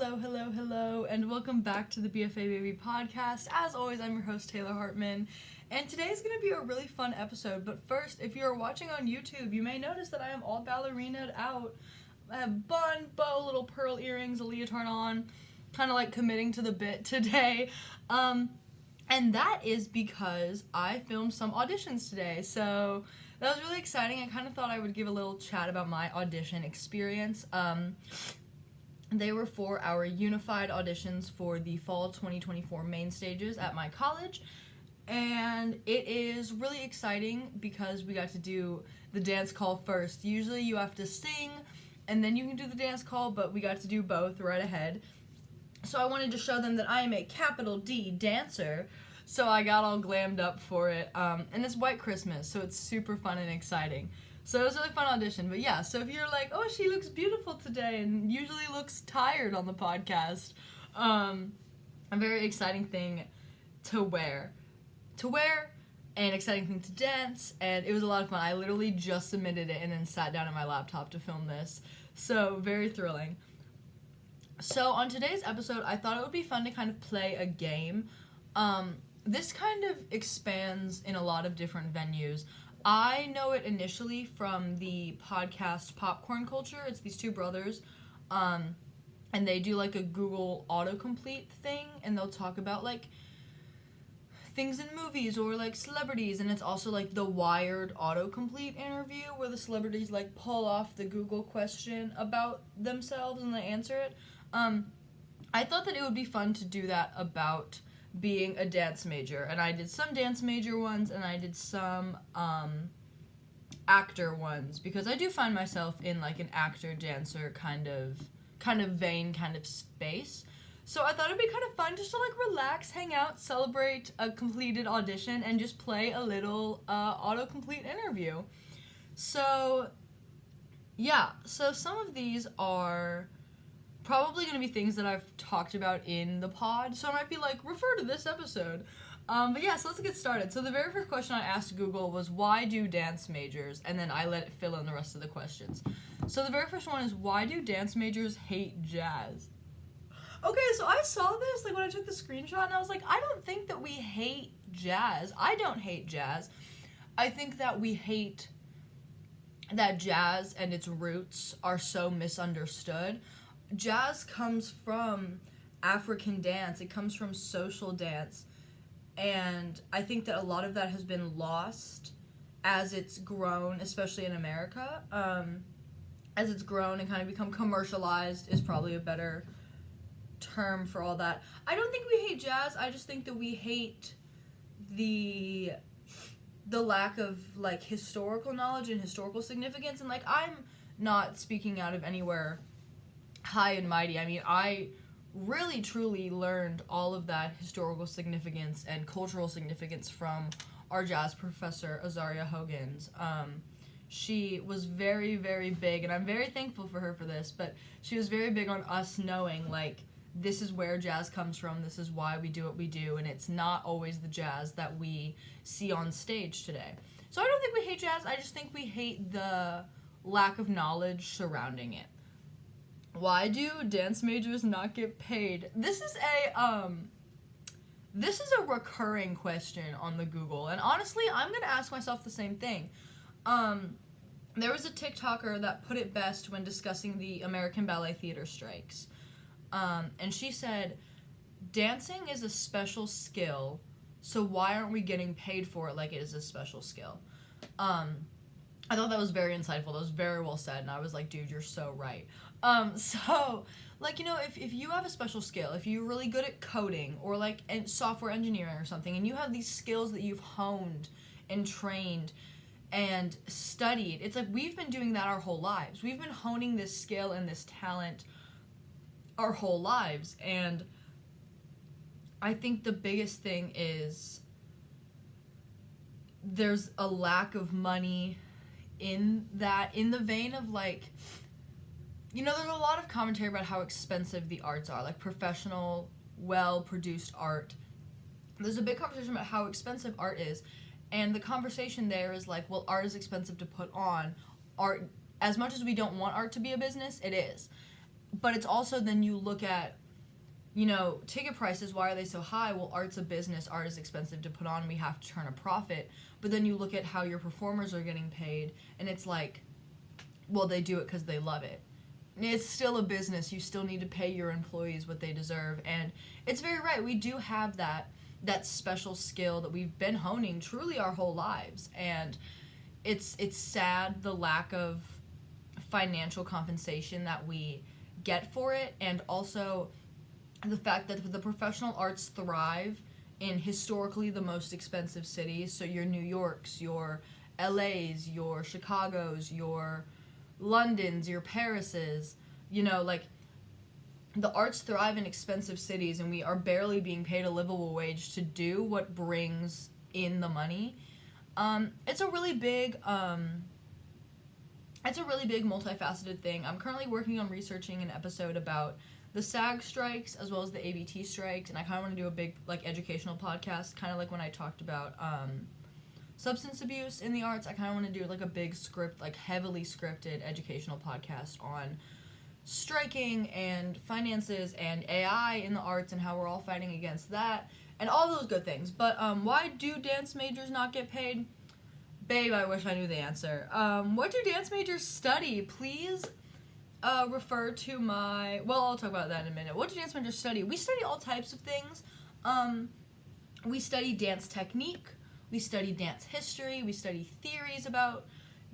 Hello, and welcome back to the BFA Baby podcast. As always, I'm your host, Taylor Hartman, and today's going to be a really fun episode. But first, if you're watching on YouTube, you may notice that I am all ballerinaed out. I have bun, bow, little pearl earrings, a leotard on, kind of like committing to the bit today. And that is because I filmed some auditions today, so that was really exciting. I kind of thought I would give a little chat about my audition experience. They were for our unified auditions for the fall 2024 main stages at my college, and it is really exciting because we got to do the dance call first. Usually you have to sing and then you can do the dance call, but we got to do both right ahead. So I wanted to show them that I am a capital D dancer, so I got all glammed up for it, and it's White Christmas, so it's super fun and exciting. So it was a really fun audition, but yeah, so if you're like, oh, she looks beautiful today and usually looks tired on the podcast, a very exciting thing to wear, an exciting thing to dance, and it was a lot of fun. I literally just submitted it and then sat down at my laptop to film this, so very thrilling. So on today's episode, I thought it would be fun to kind of play a game. This kind of expands in a lot of different venues. I know it initially from the podcast Popcorn Culture. It's these two brothers, and they do like a Google autocomplete thing, and they'll talk about like things in movies or like celebrities, and it's also like the Wired autocomplete interview where the celebrities like pull off the Google question about themselves and they answer it. I thought that it would be fun to do that about being a dance major, and I did some dance major ones and I did some actor ones, because I do find myself in like an actor dancer kind of vein, kind of space. So I thought it'd be kind of fun just to like relax, hang out, celebrate a completed audition, and just play a little autocomplete interview. So yeah, so some of these are probably going to be things that I've talked about in the pod, so I might be like, refer to this episode. But yeah, so let's get started. So the very first question I asked Google was, why do dance majors? And then I let it fill in the rest of the questions. So the very first one is, why do dance majors hate jazz? Okay, so I saw this, like, when I took the screenshot, and I was like, I don't think that we hate jazz. I don't hate jazz. I think that we hate that jazz and its roots are so misunderstood. Jazz comes from African dance. It comes from social dance. And I think that a lot of that has been lost as it's grown, especially in America. As it's grown and kind of become commercialized is probably a better term for all that. I don't think we hate jazz. I just think that we hate the lack of like historical knowledge and historical significance. And like, I'm not speaking out of anywhere high and mighty. I mean, I really truly learned all of that historical significance and cultural significance from our jazz professor, Azaria Hogans. She was very, very big, and I'm very thankful for her for this, but she was very big on us knowing, like, this is where jazz comes from, this is why we do what we do, and it's not always the jazz that we see on stage today. So I don't think we hate jazz, I just think we hate the lack of knowledge surrounding it. Why do dance majors not get paid? This is a recurring question on the Google, and honestly, I'm gonna ask myself the same thing. There was a TikToker that put it best when discussing the American Ballet Theater strikes, and she said, dancing is a special skill, so why aren't we getting paid for it like it is a special skill? I thought that was very insightful. That was very well said, and I was like, dude, you're so right. So, like, you know, if you have a special skill, if you're really good at coding or, like, software engineering or something, and you have these skills that you've honed and trained and studied, it's like we've been doing that our whole lives. We've been honing this skill and this talent our whole lives, and I think the biggest thing is there's a lack of money in that, in the vein of, like, you know, there's a lot of commentary about how expensive the arts are, like professional, well-produced art. There's a big conversation about how expensive art is, and the conversation there is like, well, art is expensive to put on. Art, as much as we don't want art to be a business, it is. But it's also then you look at, ticket prices, why are they so high? Well, art's a business, art is expensive to put on, we have to turn a profit. But then you look at how your performers are getting paid, and it's like, well, they do it because they love it. It's still a business, you still need to pay your employees what they deserve, and it's very right, we do have that special skill that we've been honing truly our whole lives, and it's sad the lack of financial compensation that we get for it, and also the fact that the professional arts thrive in historically the most expensive cities. So your New Yorks, your LAs, your Chicagos, your Londons, your Parises, the arts thrive in expensive cities, and we are barely being paid a livable wage to do what brings in the money. It's a really big multifaceted thing. I'm currently working on researching an episode about the SAG strikes as well as the ABT strikes, and I kind of want to do a big educational podcast, kind of like when I talked about substance abuse in the arts. I kind of want to do a big script, heavily scripted educational podcast on striking and finances and AI in the arts and how we're all fighting against that and all those good things. But why do dance majors not get paid? Babe, I wish I knew the answer. What do dance majors study? Please refer to my... Well, I'll talk about that in a minute. What do dance majors study? We study all types of things. We study dance technique. We study dance history. We study theories about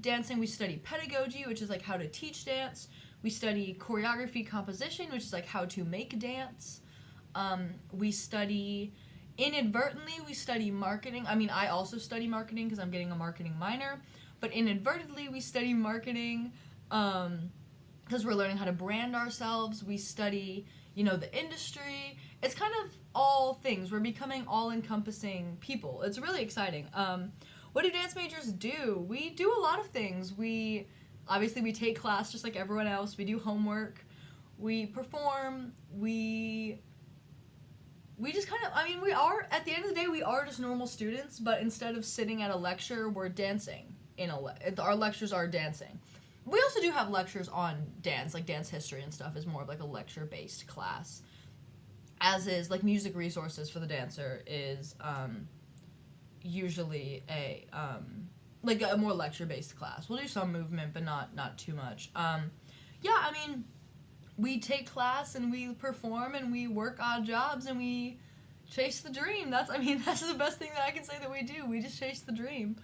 dancing. We study pedagogy, which is how to teach dance. We study choreography composition, which is how to make dance. We study... Inadvertently, we study marketing. I mean, I also study marketing because I'm getting a marketing minor. But inadvertently, we study marketing because we're learning how to brand ourselves. We study, the industry. It's kind of all things. We're becoming all-encompassing people. It's really exciting. What do dance majors do? We do a lot of things. We take class just like everyone else. We do homework. We perform. We just kind of, we are, at the end of the day, we are just normal students, but instead of sitting at a lecture, we're dancing. Our lectures are dancing. We also do have lectures on dance, dance history and stuff is more of a lecture-based class. As is, music resources for the dancer is usually a more lecture-based class. We'll do some movement, but not too much. We take class and we perform and we work odd jobs and we chase the dream. That's the best thing that I can say that we do. We just chase the dream.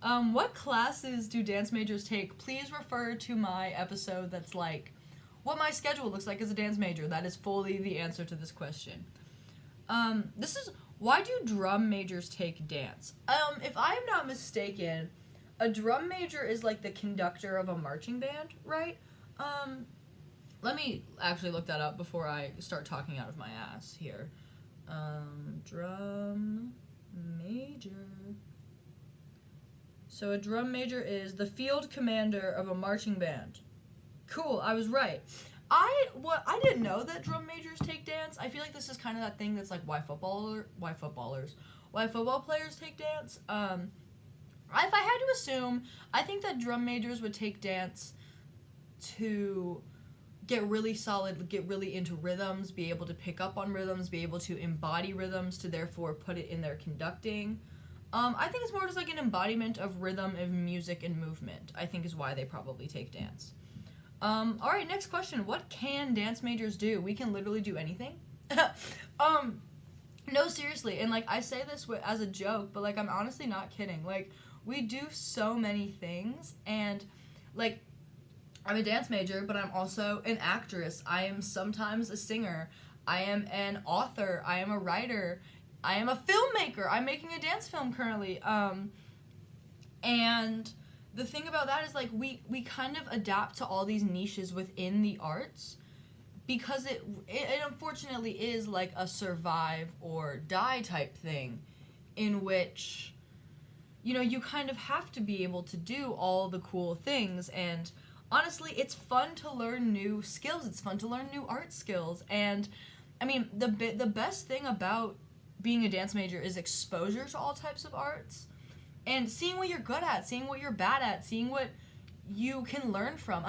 What classes do dance majors take? Please refer to my episode that's what my schedule looks like as a dance major. That is fully the answer to this question. This is, why do drum majors take dance? If I am not mistaken, a drum major is the conductor of a marching band, right? Let me actually look that up before I start talking out of my ass here. Drum major. So a drum major is the field commander of a marching band. Cool, I was right. I didn't know that drum majors take dance. I feel this is kind of that thing that's why football players take dance. If I had to assume, I think that drum majors would take dance to get really solid, get really into rhythms, be able to pick up on rhythms, be able to embody rhythms to therefore put it in their conducting. I think it's more just an embodiment of rhythm, of music, and movement, I think is why they probably take dance. Alright, next question. What can dance majors do? We can literally do anything. No, seriously, and I say this as a joke, but I'm honestly not kidding. We do so many things, and I'm a dance major, but I'm also an actress. I am sometimes a singer. I am an author. I am a writer. I am a filmmaker. I'm making a dance film currently. And the thing about that is we kind of adapt to all these niches within the arts because it unfortunately is a survive or die type thing in which, you kind of have to be able to do all the cool things. And honestly, it's fun to learn new skills. It's fun to learn new art skills. And, the best thing about being a dance major is exposure to all types of arts and seeing what you're good at, seeing what you're bad at, seeing what you can learn from.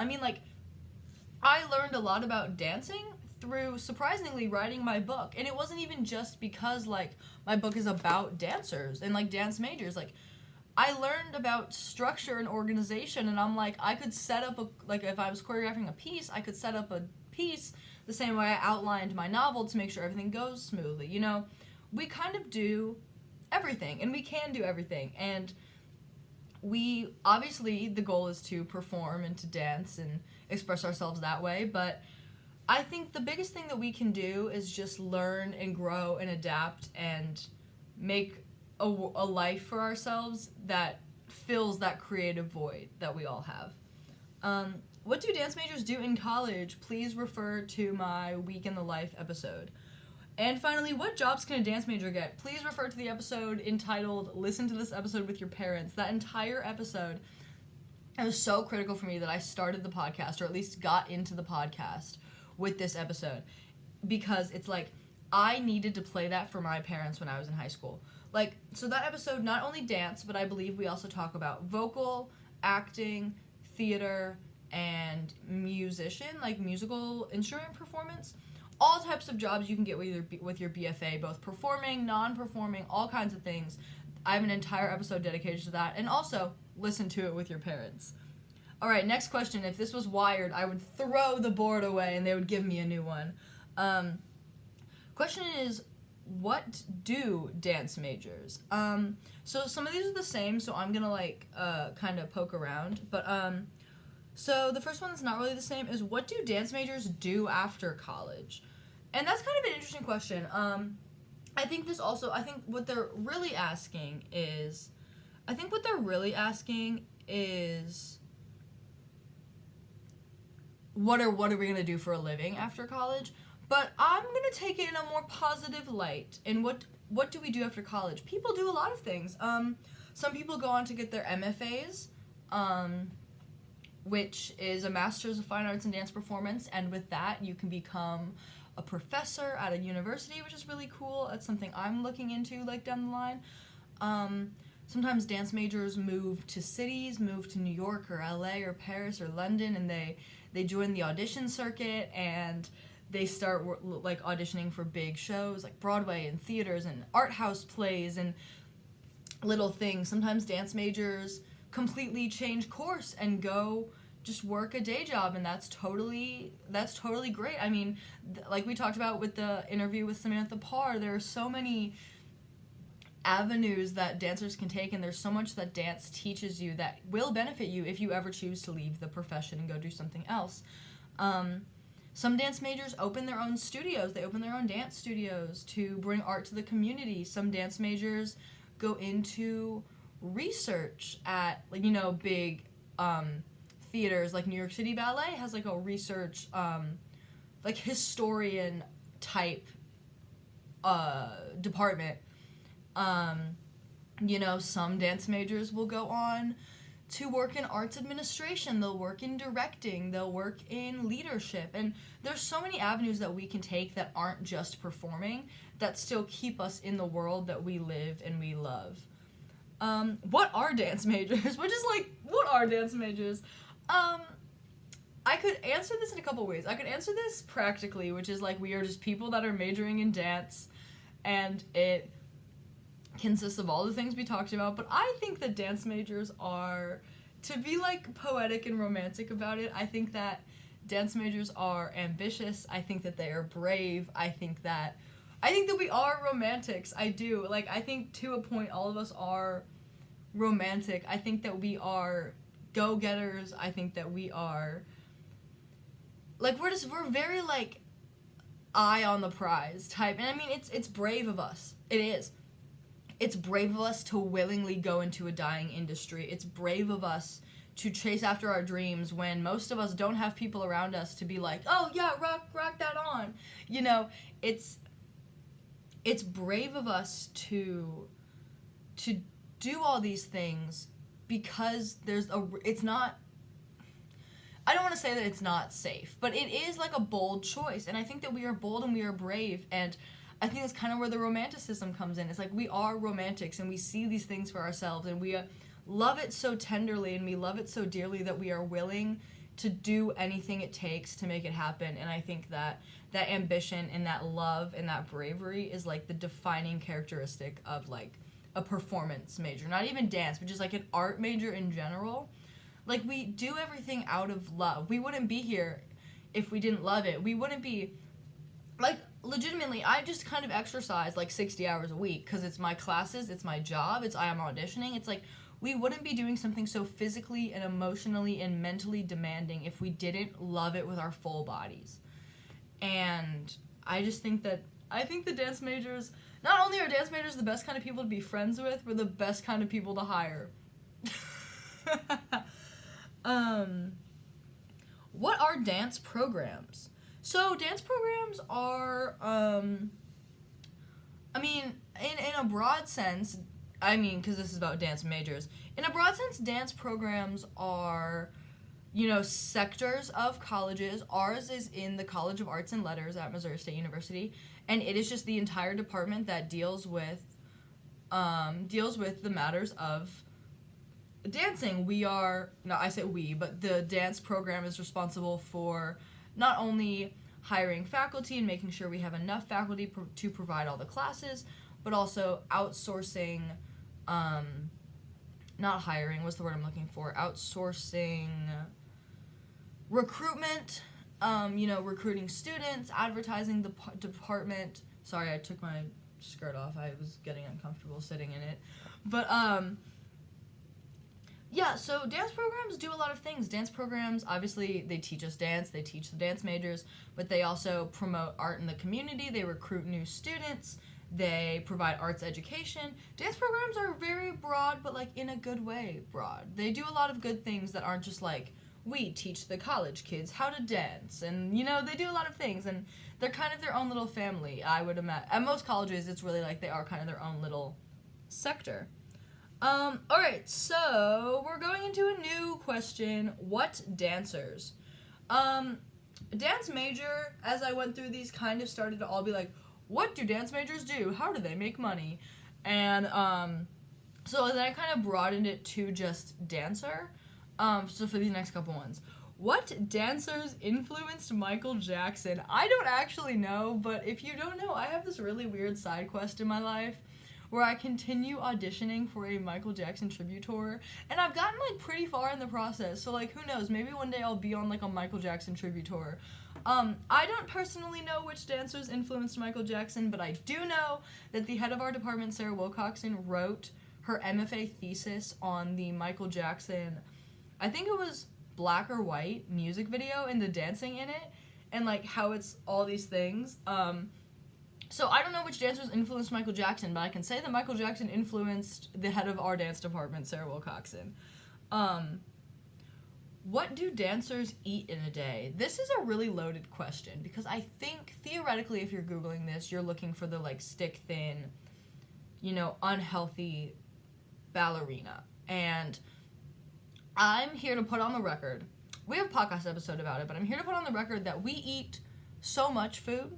I learned a lot about dancing through, surprisingly, writing my book. And it wasn't even just because, like, my book is about dancers and, like, dance majors. Like, I learned about structure and organization, and I'm like, I could set up if I was choreographing a piece, I could set up a piece the same way I outlined my novel to make sure everything goes smoothly. You know, we kind of do everything, and we can do everything. And we, obviously, the goal is to perform and to dance and express ourselves that way, but I think the biggest thing that we can do is just learn and grow and adapt and make a life for ourselves that fills that creative void that we all have. What do dance majors do in college? Please refer to my Week in the Life episode. And finally, what jobs can a dance major get? Please refer to the episode entitled Listen to This Episode with Your Parents. That entire episode, it was so critical for me that I started the podcast, or at least got into the podcast with this episode, because it's like, I needed to play that for my parents when I was in high school. Like, so that episode, not only dance, but I believe we also talk about vocal, acting, theater, and musician, like musical instrument performance. All types of jobs you can get with your BFA, both performing, non-performing, all kinds of things. I have an entire episode dedicated to that. And also, listen to it with your parents. All right, next question. If this was Wired, I would throw the board away and they would give me a new one. Question is, what do dance majors? So some of these are the same, so I'm gonna kind of poke around. But so the first one that's not really the same is, what do dance majors do after college? And that's kind of an interesting question. I think what they're really asking is, what are we going to do for a living after college? But I'm going to take it in a more positive light. And what do we do after college? People do a lot of things. Some people go on to get their MFAs, which is a Master's of Fine Arts in Dance Performance, and with that you can become a professor at a university, which is really cool. That's something I'm looking into, like, down the line. Sometimes dance majors move to cities, move to New York or LA or Paris or London, and they join the audition circuit, and they start like auditioning for big shows like Broadway and theaters and art house plays and little things. Sometimes dance majors completely change course and go just work a day job, and that's totally great. I mean, like we talked about with the interview with Samantha Parr, there are so many avenues that dancers can take, and there's so much that dance teaches you that will benefit you if you ever choose to leave the profession and go do something else. Some dance majors open their own studios. They open their own dance studios to bring art to the community. Some dance majors go into research at, like, you know, big theaters, like New York City Ballet has like a research like historian type department. You know, some dance majors will go on to work in arts administration, they'll work in directing, they'll work in leadership, and there's so many avenues that we can take that aren't just performing, that still keep us in the world that we live and we love. What are dance majors? Which is like, what are dance majors? I could answer this in a couple ways. I could answer this practically, which is like, we are just people that are majoring in dance, and it consists of all the things we talked about. But I think that dance majors are, to be like poetic and romantic about it, I think that dance majors are ambitious. I think that they are brave. I think that we are romantics. I do. Like, I think to a point all of us are romantic. I think that we are go-getters. I think that we are, like, we're very, like, eye on the prize type. And I mean, it's brave of us. It is. It's brave of us to willingly go into a dying industry. It's brave of us to chase after our dreams when most of us don't have people around us to be like, oh yeah, rock that on. You know, it's brave of us to do all these things, because it's not, I don't want to say that it's not safe, but it is like a bold choice. And I think that we are bold and we are brave, and I think that's kind of where the romanticism comes in. It's like, we are romantics and we see these things for ourselves, and we love it so tenderly and we love it so dearly that we are willing to do anything it takes to make it happen. And I think that that ambition and that love and that bravery is like the defining characteristic of like a performance major, not even dance, but just like an art major in general. Like, we do everything out of love. We wouldn't be here if we didn't love it. We wouldn't be, like, legitimately, I just kind of exercise like 60 hours a week because it's my classes, it's my job, I am auditioning. It's like, we wouldn't be doing something so physically and emotionally and mentally demanding if we didn't love it with our full bodies. And I just think that, I think the dance majors, not only are dance majors the best kind of people to be friends with, we're the best kind of people to hire. What are dance programs? So dance programs are, I mean, in a broad sense, I mean, because this is about dance majors, in a broad sense, dance programs are, you know, sectors of colleges. Ours is in the College of Arts and Letters at Missouri State University, and it is just the entire department that deals with the matters of dancing. We are, no, I say we, but the dance program is responsible for not only hiring faculty and making sure we have enough faculty to provide all the classes, but also outsourcing, not hiring, what's the word I'm looking for? Outsourcing recruitment, you know, recruiting students, advertising the department. Sorry, I took my skirt off. I was getting uncomfortable sitting in it. But, yeah, so dance programs do a lot of things. Dance programs, obviously, they teach us dance, they teach the dance majors, but they also promote art in the community, they recruit new students, they provide arts education. Dance programs are very broad, but, like, in a good way broad. They do a lot of good things that aren't just, like, we teach the college kids how to dance, and, you know, they do a lot of things, and they're kind of their own little family, I would imagine. At most colleges, it's really like they are kind of their own little sector. Alright, so we're going into a new question. What dancers? Dance major, as I went through these, kind of started to all be like, what do dance majors do? How do they make money? And, so then I kind of broadened it to just dancer. So for these next couple ones. What dancers influenced Michael Jackson? I don't actually know, but if you don't know, I have this really weird side quest in my life where I continue auditioning for a Michael Jackson tribute tour, and I've gotten, like, pretty far in the process, so, like, who knows, maybe one day I'll be on, like, a Michael Jackson tribute tour. I don't personally know which dancers influenced Michael Jackson, but I do know that the head of our department, Sarah Wilcoxon, wrote her MFA thesis on the Michael Jackson, I think it was Black or White music video, and the dancing in it, and, like, how it's all these things. So I don't know which dancers influenced Michael Jackson, but I can say that Michael Jackson influenced the head of our dance department, Sarah Wilcoxon. What do dancers eat in a day? This is a really loaded question, because I think, theoretically, if you're Googling this, you're looking for the, like, stick-thin, you know, unhealthy ballerina. And I'm here to put on the record, we have a podcast episode about it, but I'm here to put on the record that we eat so much food.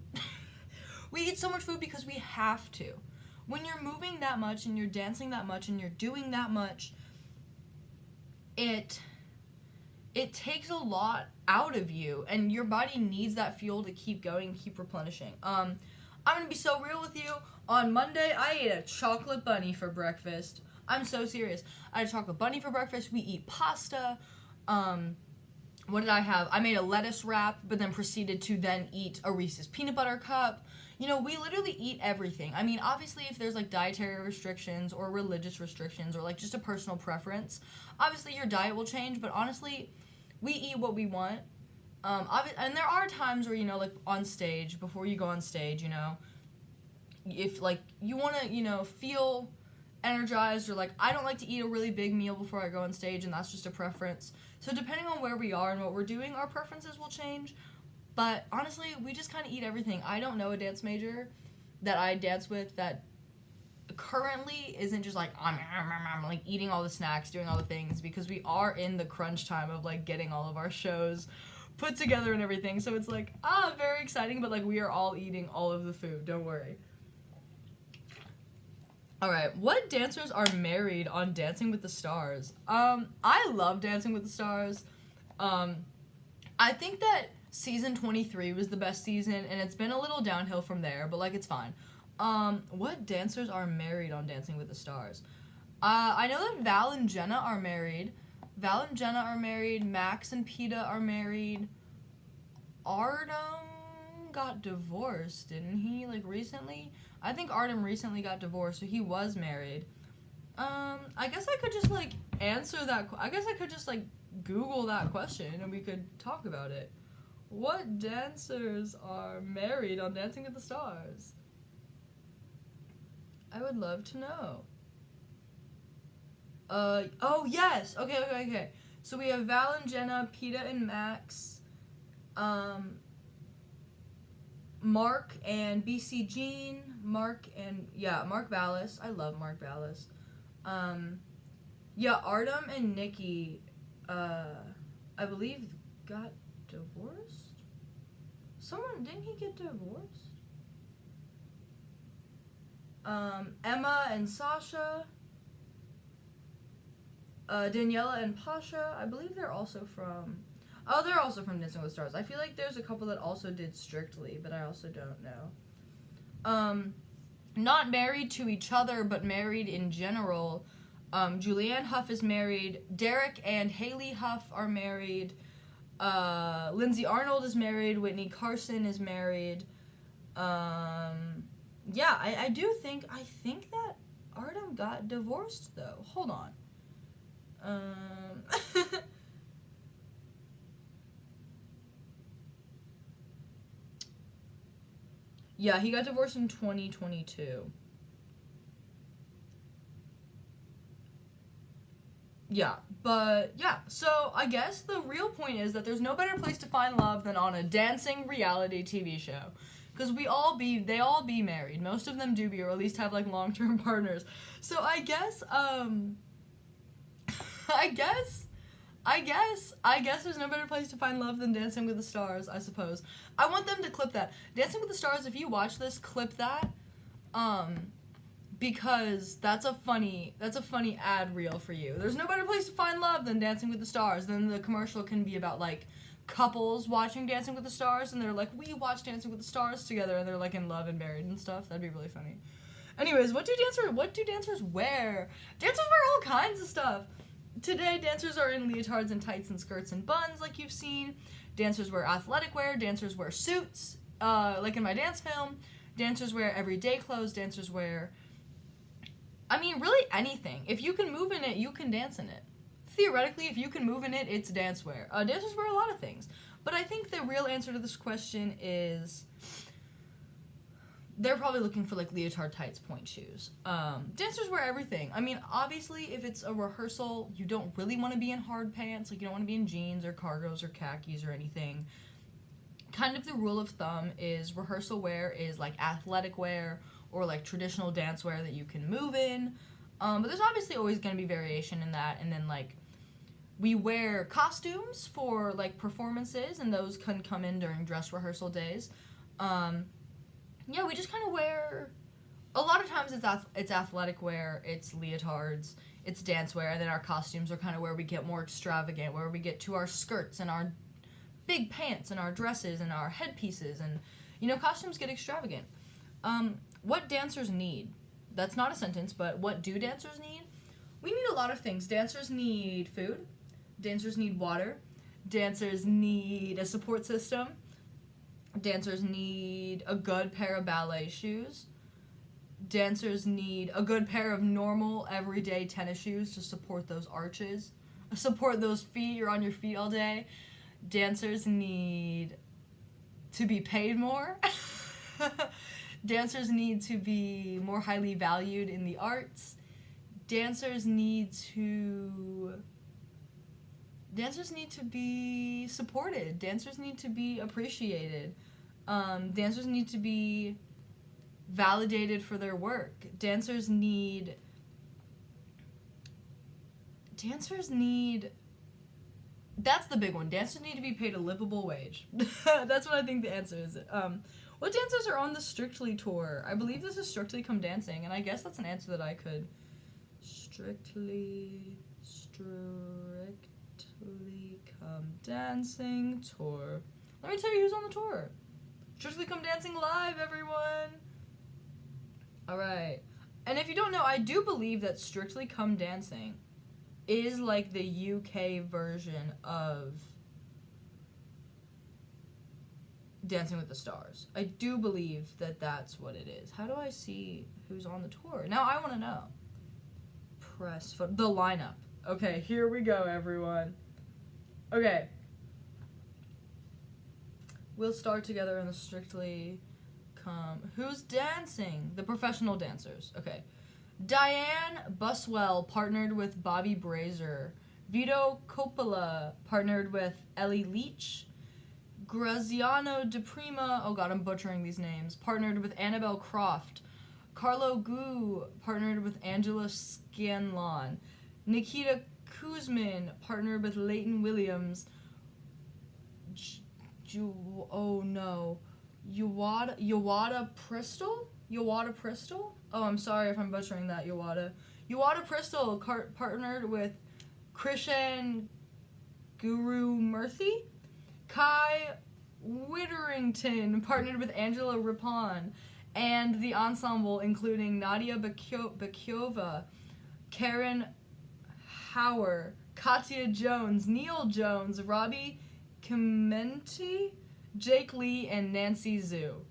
We eat so much food because we have to. When you're moving that much and you're dancing that much and you're doing that much, it takes a lot out of you, and your body needs that fuel to keep going, keep replenishing. I'm gonna be so real with you. On Monday, I ate a chocolate bunny for breakfast. I'm so serious. I had a chocolate bunny for breakfast. We eat pasta. What did I have? I made a lettuce wrap, but then proceeded to then eat a Reese's peanut butter cup. You know, we literally eat everything. I mean, obviously, if there's, like, dietary restrictions or religious restrictions or, like, just a personal preference, obviously your diet will change, but honestly, we eat what we want. And there are times where, you know, like, on stage, before you go on stage, you know, if, like, you want to, you know, feel energized, or, like, I don't like to eat a really big meal before I go on stage, and that's just a preference. So depending on where we are and what we're doing, our preferences will change. But honestly, we just kind of eat everything. I don't know a dance major that I dance with that currently isn't just like, like eating all the snacks, doing all the things, because we are in the crunch time of, like, getting all of our shows put together and everything. So it's like, very exciting, but, like, we are all eating all of the food. Don't worry. Alright, what dancers are married on Dancing with the Stars? I love Dancing with the Stars. I think that season 23 was the best season, and it's been a little downhill from there, but, like, it's fine. What dancers are married on Dancing with the Stars? I know that Val and Jenna are married. Max and Peta are married. Artem got divorced, didn't he? Like, recently? I think Artem recently got divorced, so he was married. I guess I could just, like, answer that. I guess I could just, like, Google that question and we could talk about it. What dancers are married on Dancing with the Stars? I would love to know. Oh, yes! Okay. So we have Val and Jenna, Peta and Max, Mark and BC Jean, Mark Ballas. I love Mark Ballas. Artem and Nikki, I believe got divorced? Didn't he get divorced? Emma and Sasha, Daniela and Pasha, I believe they're also from Dancing with the Stars. I feel like there's a couple that also did Strictly, but I also don't know. Not married to each other, but married in general. Julianne Hough is married. Derek and Haley Huff are married. Lindsay Arnold is married. Whitney Carson is married. I think that Artem got divorced, though. Hold on. Yeah, he got divorced in 2022. So I guess the real point is that there's no better place to find love than on a dancing reality TV show. Because they all be married. Most of them do be, or at least have, like, long-term partners. So I guess there's no better place to find love than Dancing with the Stars, I suppose. I want them to clip that. Dancing with the Stars, if you watch this, clip that. Because that's a funny ad reel for you. There's no better place to find love than Dancing with the Stars. Then the commercial can be about, like, couples watching Dancing with the Stars, and they're like, we watch Dancing with the Stars together, and they're, like, in love and married and stuff. That'd be really funny. Anyways, what do dancers wear? Dancers wear all kinds of stuff. Today, dancers are in leotards and tights and skirts and buns, like you've seen. Dancers wear athletic wear. Dancers wear suits, like in my dance film. Dancers wear everyday clothes. Dancers wear, really anything. If you can move in it, you can dance in it. Theoretically, if you can move in it, it's dance wear. Dancers wear a lot of things. But I think the real answer to this question is they're probably looking for, like, leotard tights, point shoes. Dancers wear everything. Obviously, if it's a rehearsal, you don't really want to be in hard pants. Like, you don't want to be in jeans or cargos or khakis or anything. Kind of the rule of thumb is rehearsal wear is, like, athletic wear or, like, traditional dance wear that you can move in. But there's obviously always going to be variation in that. And then, like, we wear costumes for, like, performances, and those can come in during dress rehearsal days. We just kind of wear, a lot of times it's athletic wear, it's leotards, it's dance wear, and then our costumes are kind of where we get more extravagant, where we get to our skirts and our big pants and our dresses and our headpieces, and, costumes get extravagant. What dancers need? That's not a sentence, but what do dancers need? We need a lot of things. Dancers need food. Dancers need water. Dancers need a support system. Dancers need a good pair of ballet shoes. Dancers need a good pair of normal, everyday tennis shoes to support those arches. Support those feet. You're on your feet all day. Dancers need to be paid more. Dancers need to be more highly valued in the arts. Dancers need to be supported. Dancers need to be appreciated. Dancers need to be validated for their work. Dancers need, that's the big one. Dancers need to be paid a livable wage. That's what I think the answer is. What dancers are on the Strictly tour? I believe this is Strictly Come Dancing, and I guess that's an answer that I could Strictly Come Dancing tour. Let me tell you who's on the tour. Strictly Come Dancing live, everyone. All right. And if you don't know, I do believe that Strictly Come Dancing is like the UK version of Dancing with the Stars. I do believe that that's what it is. How do I see who's on the tour? Now I want to know. The lineup. Okay, here we go, everyone. Okay. We'll start together in the Strictly Come. Who's dancing? The professional dancers. Okay. Diane Buswell partnered with Bobby Brazier. Vito Coppola partnered with Ellie Leach. Graziano De Prima, oh god, I'm butchering these names, partnered with Annabelle Croft. Carlo Gu partnered with Angela Scanlon. Nikita Kuzmin partnered with Leighton Williams. Yawada Pristol? Yawada Pristol? Oh, I'm sorry if I'm butchering that, Yawada. Yawada Pristol partnered with Krishan Guru Murthy. Kai Witterington partnered with Angela Rippon, and the ensemble including Nadia Bakiova, Karen Hauer, Katya Jones, Neil Jones, Robbie Clementi, Jake Lee, and Nancy Zhu.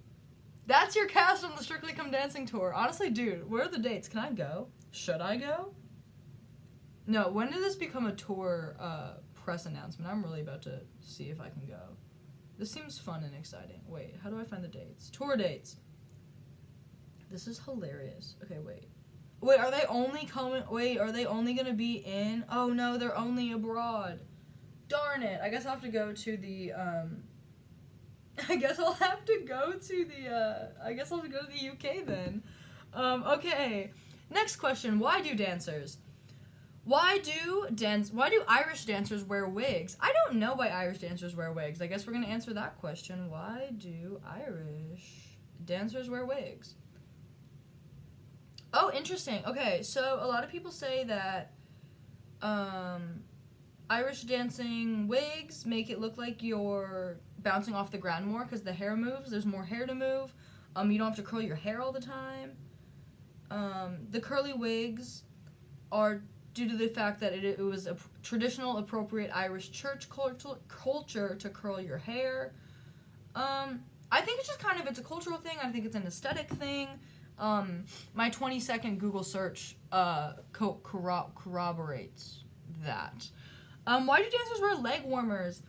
That's your cast on the Strictly Come Dancing tour. Honestly, dude, where are the dates? Can I go? Should I go? No, when did this become a tour press announcement? I'm really about to see if I can go. This seems fun and exciting. Wait, how do I find the dates? Tour dates. This is hilarious. Okay, wait. Wait, are they only coming? Wait, are they only gonna be in? Oh no, they're only abroad. Darn it. I guess I'll have to go to the, I guess I'll have to go to the UK then. Okay. Next question. Why do dancers? Why do Irish dancers wear wigs? I don't know why Irish dancers wear wigs. I guess we're going to answer that question. Why do Irish dancers wear wigs? Oh, interesting. Okay, so a lot of people say that Irish dancing wigs make it look like you're bouncing off the ground more because the hair moves. There's more hair to move. You don't have to curl your hair all the time. The curly wigs are due to the fact that it was a traditional, appropriate Irish church culture to curl your hair. I think it's just it's a cultural thing. I think it's an aesthetic thing. My 20-second Google search corroborates that. Why do dancers wear leg warmers?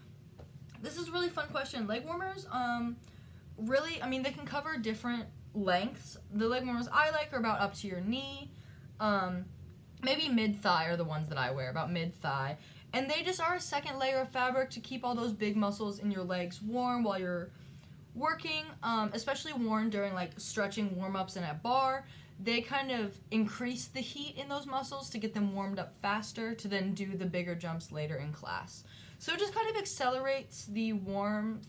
This is a really fun question. Leg warmers, really, they can cover different lengths. The leg warmers I like are about up to your knee. Maybe mid-thigh are the ones that I wear, about mid-thigh. And they just are a second layer of fabric to keep all those big muscles in your legs warm while you're working, especially worn during stretching warm-ups and at bar. They kind of increase the heat in those muscles to get them warmed up faster to then do the bigger jumps later in class. So it just kind of accelerates the warmth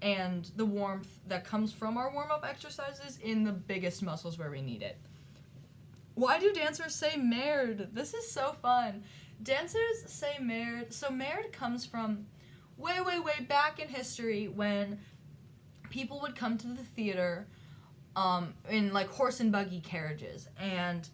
and the warmth that comes from our warm-up exercises in the biggest muscles where we need it. Why do dancers say merde? This is so fun. Dancers say merde. So merde comes from way, way, way back in history when people would come to the theater in horse and buggy carriages. And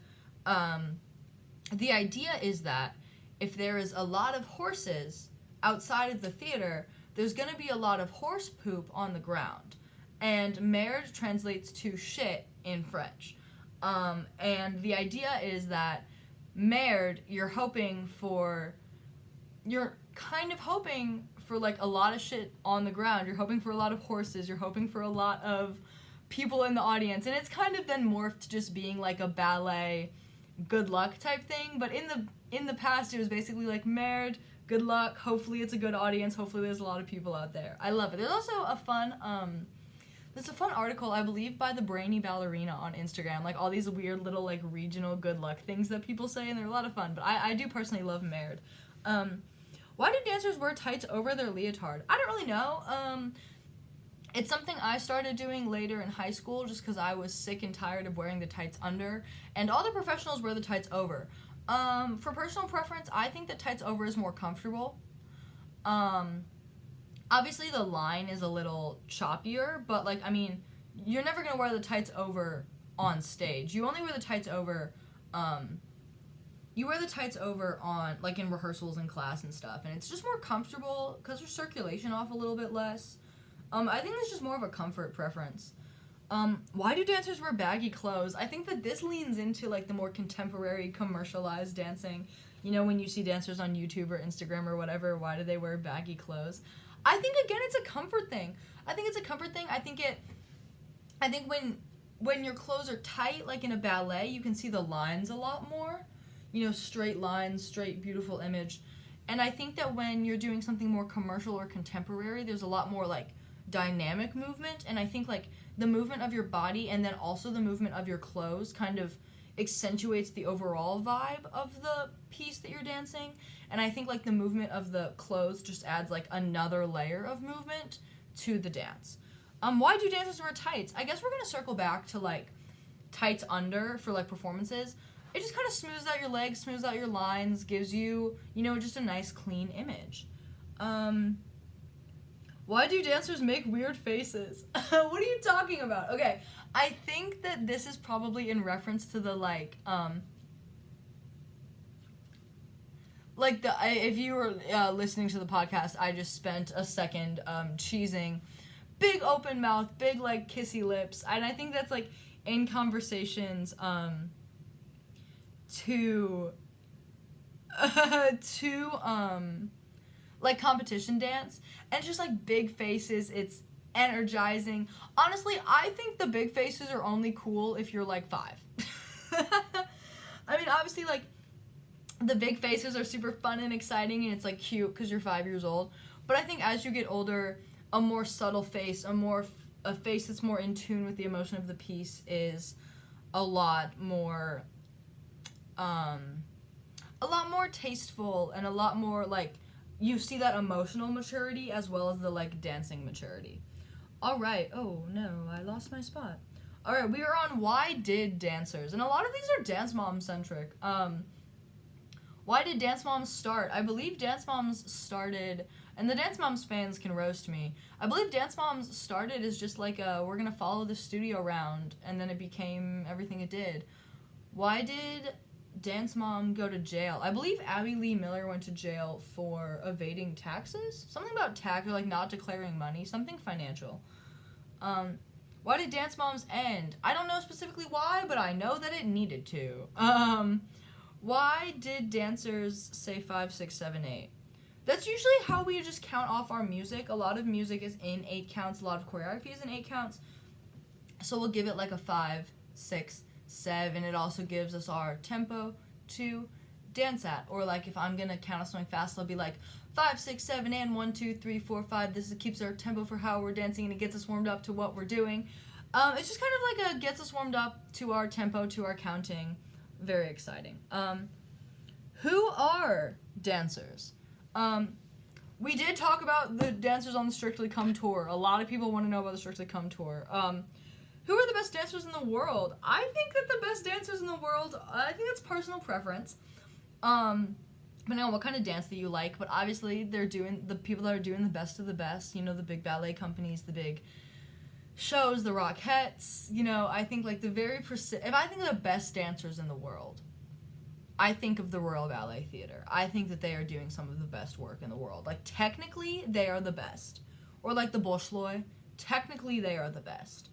the idea is that if there is a lot of horses outside of the theater, there's going to be a lot of horse poop on the ground. And merde translates to shit in French. And the idea is that merde, you're kind of hoping for a lot of shit on the ground. You're hoping for a lot of horses. You're hoping for a lot of people in the audience. And it's kind of then morphed to just being a ballet good luck type thing. But in the past, it was basically merde, good luck. Hopefully it's a good audience. Hopefully there's a lot of people out there. I love it. There's also a fun article, I believe, by the Brainy Ballerina on Instagram, all these weird little, regional good luck things that people say, and they're a lot of fun, but I do personally love merde. Why do dancers wear tights over their leotard? I don't really know. It's something I started doing later in high school just because I was sick and tired of wearing the tights under, and all the professionals wear the tights over. For personal preference, I think the tights over is more comfortable. Obviously the line is a little choppier, but like, I mean, you're never gonna wear the tights over on stage. You only wear the tights over, you wear the tights over on, like, in rehearsals and class and stuff, and it's just more comfortable because there's circulation off a little bit less. I think it's just more of a comfort preference. Why do dancers wear baggy clothes? I think that this leans into, like, the more contemporary, commercialized dancing. You know, when you see dancers on YouTube or Instagram or whatever, why do they wear baggy clothes? I think, again, it's a comfort thing. I think when your clothes are tight, like in a ballet, you can see the lines a lot more. You know, straight lines, straight, beautiful image. And I think that when you're doing something more commercial or contemporary, there's a lot more, like, dynamic movement. And I think, like, the movement of your body and then also the movement of your clothes kind of accentuates the overall vibe of the piece that you're dancing. And I think, like, the movement of the clothes just adds, like, another layer of movement to the dance. Why do dancers wear tights? I guess we're going to circle back to, like, tights under for, like, performances. It just kind of smooths out your legs, smooths out your lines, gives you, you know, just a nice, clean image. Why do dancers make weird faces? What are you talking about? Okay, I think that this is probably in reference to the, like, if you were listening to the podcast, I just spent a second cheesing. Big open mouth, big, like, kissy lips. And I think that's, like, in conversations, like, competition dance. And just, like, big faces, it's energizing. Honestly, I think the big faces are only cool if you're, like, 5. I mean, obviously, like, the big faces are super fun and exciting, and it's, like, cute because you're 5 years old. But I think as you get older, a more subtle face, a face that's more in tune with the emotion of the piece is a lot more tasteful and a lot more, like, you see that emotional maturity as well as the, like, dancing maturity. All right. Oh, no, I lost my spot. All right, we are on why did dancers, and a lot of these are dance mom centric. Why did dance moms start? I believe dance moms started, and the dance moms fans can roast me. I believe dance moms started as just like we're gonna follow the studio around, and then it became everything it did. Why did dance mom go to jail? I believe Abby Lee Miller went to jail for evading taxes. Something about tax, or like not declaring money, something financial. Why did dance moms end? I don't know specifically why, but I know that it needed to. Why did dancers say 5, 6, 7, 8? That's usually how we just count off our music. A lot of music is in 8 counts. A lot of choreography is in 8 counts. So we'll give it like a 5, 6, 7. It also gives us our tempo to dance at. Or like if I'm going to count us something fast, I'll be like 5, 6, 7, and 1, 2, 3, 4, 5. This keeps our tempo for how we're dancing, and it gets us warmed up to what we're doing. It's just kind of like gets us warmed up to our tempo, to our counting. Very exciting. Who are dancers? We did talk about the dancers on the Strictly Come tour. A lot of people want to know about the Strictly Come tour. Who are the best dancers in the world? I think that the best dancers in the world, I think that's personal preference. Depending on what kind of dance that you like, but obviously the people that are doing the best of the best, you know, the big ballet companies, the big shows, the Rockettes, you know, I think like if I think of the best dancers in the world, I think of the Royal Ballet Theatre. I think that they are doing some of the best work in the world. Like, technically, they are the best. Or like the Bolshoi, technically they are the best.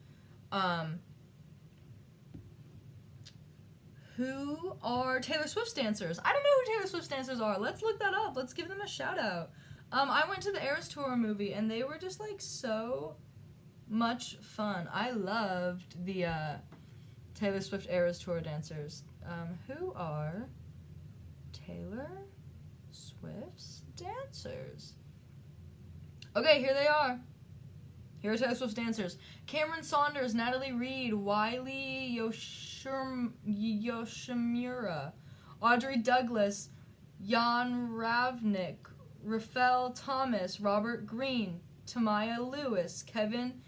Who are Taylor Swift's dancers? I don't know who Taylor Swift's dancers are. Let's look that up. Let's give them a shout out. I went to the Eras Tour movie, and they were just like so much fun. I loved the Taylor Swift Eras Tour dancers. Who are Taylor Swift's dancers? Okay, here they are. Here are Taylor Swift's dancers. Cameron Saunders, Natalie Reid, Wiley Yoshimura, Audrey Douglas, Jan Ravnik, Rafael Thomas, Robert Green, Tamaya Lewis, Kevin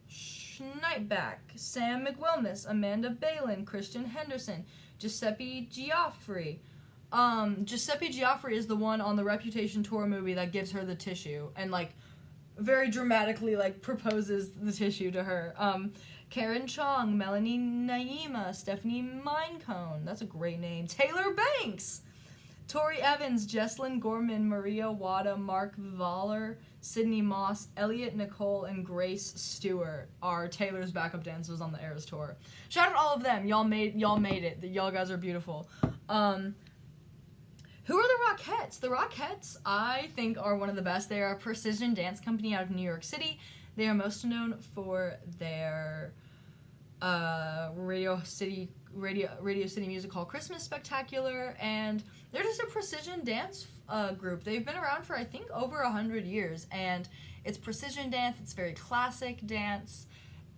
Schneitbach, Sam McWilmus, Amanda Balin, Christian Henderson, Giuseppe Giaffri, Giuseppe Giaffre is the one on the Reputation tour movie that gives her the tissue and, like, very dramatically, like, proposes the tissue to her. Karen Chong, Melanie Naima, Stephanie Minecone, that's a great name, Taylor Banks, Tori Evans, Jesslyn Gorman, Maria Wada, Mark Voller, Sydney Moss, Elliot Nicole, and Grace Stewart are Taylor's backup dancers on the Eras tour. Shout out all of them. Y'all made it. Y'all guys are beautiful. Who are the Rockettes? The Rockettes, I think, are one of the best. They are a precision dance company out of New York City. They are most known for their Radio City Music Hall Christmas Spectacular, and they're just a precision dance group. They've been around for, I think, over 100 years, and it's precision dance. It's very classic dance.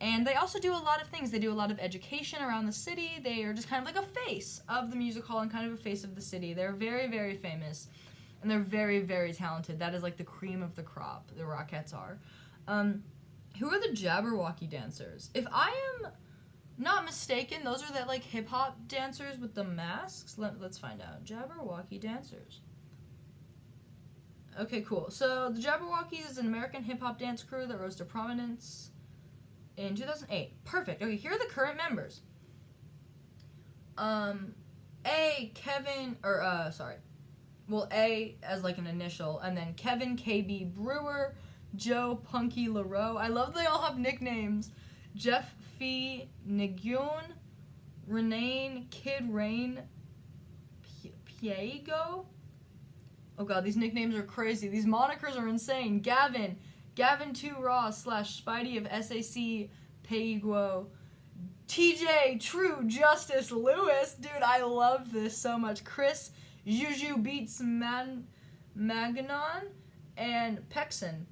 And they also do a lot of things. They do a lot of education around the city. They are just kind of like a face of the music hall and kind of a face of the city. They're very, very famous, and they're very, very talented. That is like the cream of the crop, the Rockettes are. Who are the Jabberwocky dancers? If I am not mistaken, those are the, like, hip-hop dancers with the masks. Let's find out. Jabberwocky dancers. Okay, cool. So the Jabberwockies is an American hip-hop dance crew that rose to prominence in 2008. Perfect. Okay, here are the current members. A as like an initial, and then Kevin KB Brewer, Joe Punky LaRoe. I love they all have nicknames. Jeff Fee Nagun, Renee Kid Rain Piego. Oh god, these nicknames are crazy. These monikers are insane. Gavin 2 Ross / Spidey of SAC Paiguo, TJ True Justice Lewis, dude, I love this so much. Chris Juju Beats Maganon, and Pexon.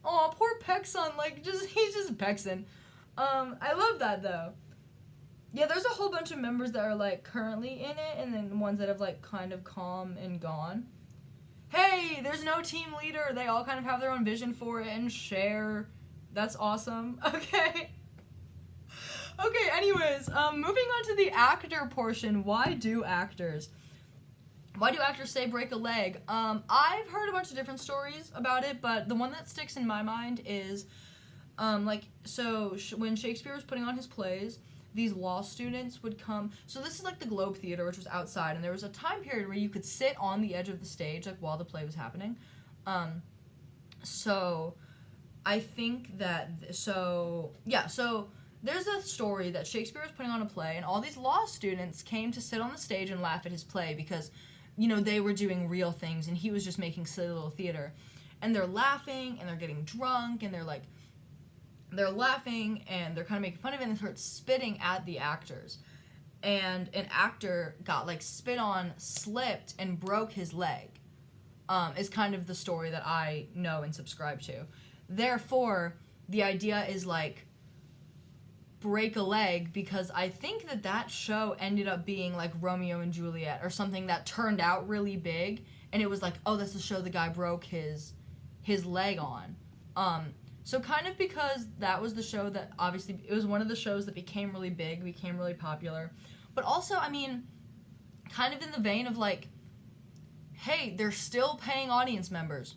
Oh, poor Pexon, like, he's just Pexon. I love that though. Yeah, there's a whole bunch of members that are, like, currently in it, and then ones that have, like, kind of come and gone. Hey, there's no team leader. They all kind of have their own vision for it and share. That's awesome. Okay. Okay, anyways, moving on to the actor portion. Why do actors say break a leg? I've heard a bunch of different stories about it, but the one that sticks in my mind is, when Shakespeare was putting on his plays, these law students would come. So this is like the Globe Theater, which was outside, and there was a time period where you could sit on the edge of the stage, like, while the play was happening. So I think that, so there's a story that Shakespeare was putting on a play, and all these law students came to sit on the stage and laugh at his play because, you know, they were doing real things, and he was just making silly little theater. And they're laughing, and they're getting drunk, and they're laughing, and they're kind of making fun of it, and they start spitting at the actors. And an actor got, like, spit on, slipped, and broke his leg, is kind of the story that I know and subscribe to. Therefore, the idea is, like, break a leg, because I think that show ended up being, like, Romeo and Juliet, or something that turned out really big, and it was like, oh, that's the show the guy broke his leg on. So kind of because that was the show that, obviously, it was one of the shows that became really big, became really popular. But also, I mean, kind of in the vein of, like, hey, they're still paying audience members.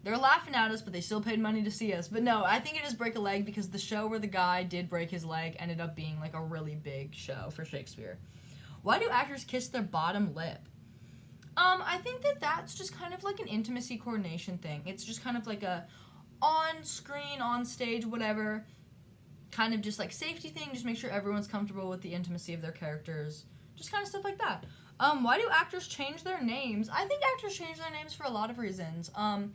They're laughing at us, but they still paid money to see us. But no, I think it is break a leg because the show where the guy did break his leg ended up being, like, a really big show for Shakespeare. Why do actors kiss their bottom lip? I think that's just kind of like an intimacy coordination thing. It's just kind of like a on screen, on stage, whatever, kind of just like safety thing, just make sure everyone's comfortable with the intimacy of their characters, just kind of stuff like that. Why do actors change their names? I think actors change their names for a lot of reasons. I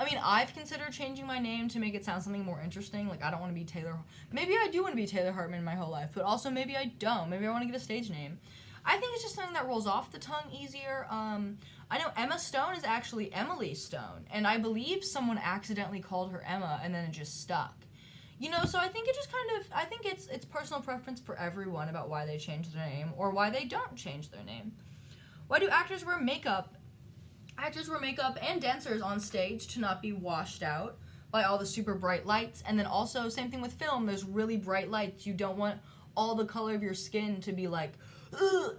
mean, I've considered changing my name to make it sound something more interesting. Like, I don't want to be maybe I do want to be Taylor Hartman my whole life, but also maybe I don't. Maybe I want to get a stage name. I think it's just something that rolls off the tongue easier. I know Emma Stone is actually Emily Stone, and I believe someone accidentally called her Emma, and then it just stuck. You know, so I think it just I think it's personal preference for everyone about why they change their name, or why they don't change their name. Why do actors wear makeup? Actors wear makeup and dancers on stage to not be washed out by all the super bright lights, and then also, same thing with film, there's really bright lights. You don't want all the color of your skin to be like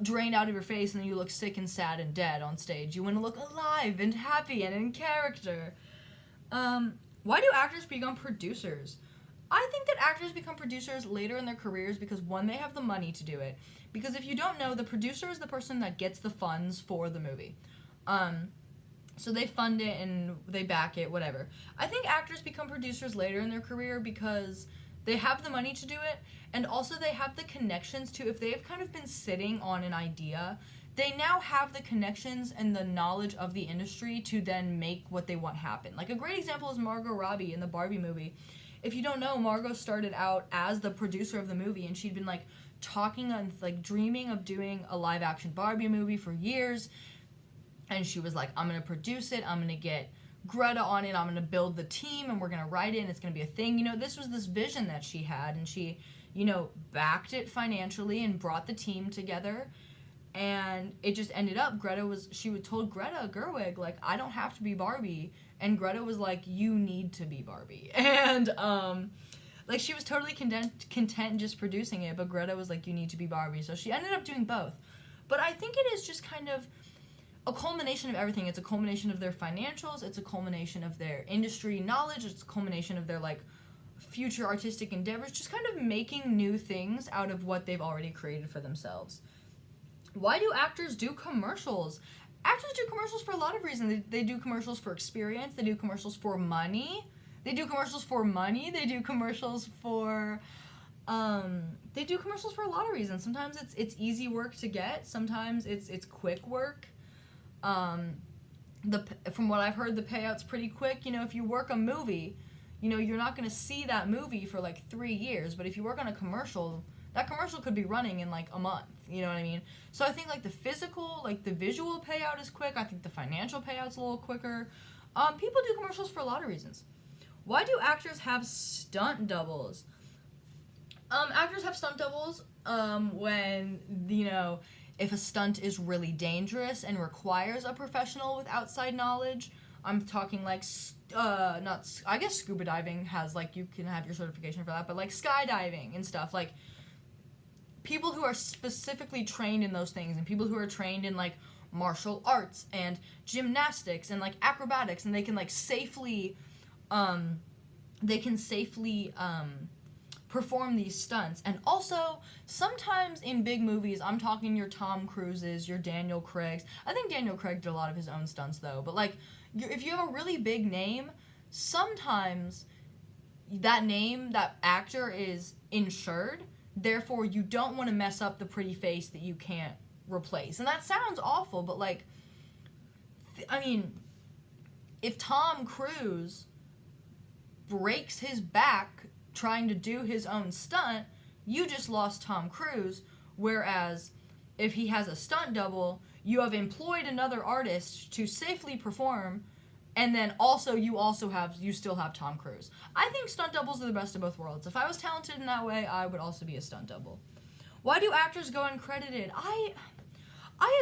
drained out of your face, and then you look sick and sad and dead on stage. You want to look alive and happy and in character. Why do actors become producers? I think that actors become producers later in their careers because, one, they have the money to do it. Because if you don't know, the producer is the person that gets the funds for the movie. So they fund it and they back it, whatever. I think actors become producers later in their career because they have the money to do it, and also they have the connections to, if they've kind of been sitting on an idea, they now have the connections and the knowledge of the industry to then make what they want happen. Like, a great example is Margot Robbie in the Barbie movie. If you don't know, Margot started out as the producer of the movie, and she'd been, like, talking and, like, dreaming of doing a live-action Barbie movie for years, and she was like, I'm going to produce it, I'm going to get Greta on it, I'm going to build the team, and we're going to write it, and it's going to be a thing. You know, this was this vision that she had, and she, you know, backed it financially and brought the team together, and it just ended up, she told Greta Gerwig, like, I don't have to be Barbie, and Greta was like, you need to be Barbie. And, like, she was totally content just producing it, but Greta was like, you need to be Barbie. So she ended up doing both. But I think it is just kind of a culmination of everything. It's a culmination of their financials, it's a culmination of their industry knowledge, it's a culmination of their, like, future artistic endeavors, just kind of making new things out of what they've already created for themselves. Why do actors do commercials? Actors do commercials for a lot of reasons. They do commercials for experience, they do commercials for money, they do commercials for a lot of reasons. Sometimes it's easy work to get, sometimes it's quick work. From what I've heard, the payout's pretty quick. You know, if you work a movie, you know, you're not going to see that movie for like 3 years, but if you work on a commercial, that commercial could be running in like a month, you know what I mean? So I think like the visual payout is quick. I think the financial payout's a little quicker. People do commercials for a lot of reasons. Why do actors have stunt doubles? Actors have stunt doubles when, you know, if a stunt is really dangerous and requires a professional with outside knowledge. I'm talking like, I guess scuba diving has, like, you can have your certification for that, but like skydiving and stuff, like, people who are specifically trained in those things, and people who are trained in, like, martial arts and gymnastics and, like, acrobatics, and they can, like, safely perform these stunts. And also, sometimes in big movies, I'm talking your Tom Cruises, your Daniel Craigs. I think Daniel Craig did a lot of his own stunts, though. But, like, if you have a really big name, sometimes that actor is insured. Therefore, you don't want to mess up the pretty face that you can't replace. And that sounds awful, but, like, I mean, if Tom Cruise breaks his back trying to do his own stunt, you just lost Tom Cruise. Whereas if he has a stunt double, you have employed another artist to safely perform, and then you still have Tom Cruise. I think stunt doubles are the best of both worlds. If I was talented in that way, I would also be a stunt double. Why do actors go uncredited? I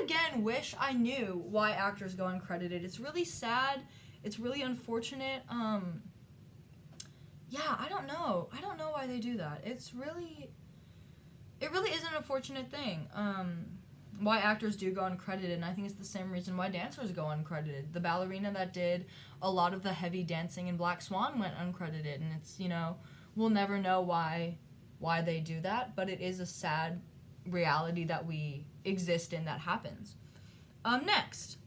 again wish I knew why actors go uncredited. It's really sad. It's really unfortunate. Yeah, I don't know. I don't know why they do that. It really is an unfortunate thing. Why actors do go uncredited, and I think it's the same reason why dancers go uncredited. The ballerina that did a lot of the heavy dancing in Black Swan went uncredited, and it's, you know, we'll never know why they do that, but it is a sad reality that we exist in that happens. Next,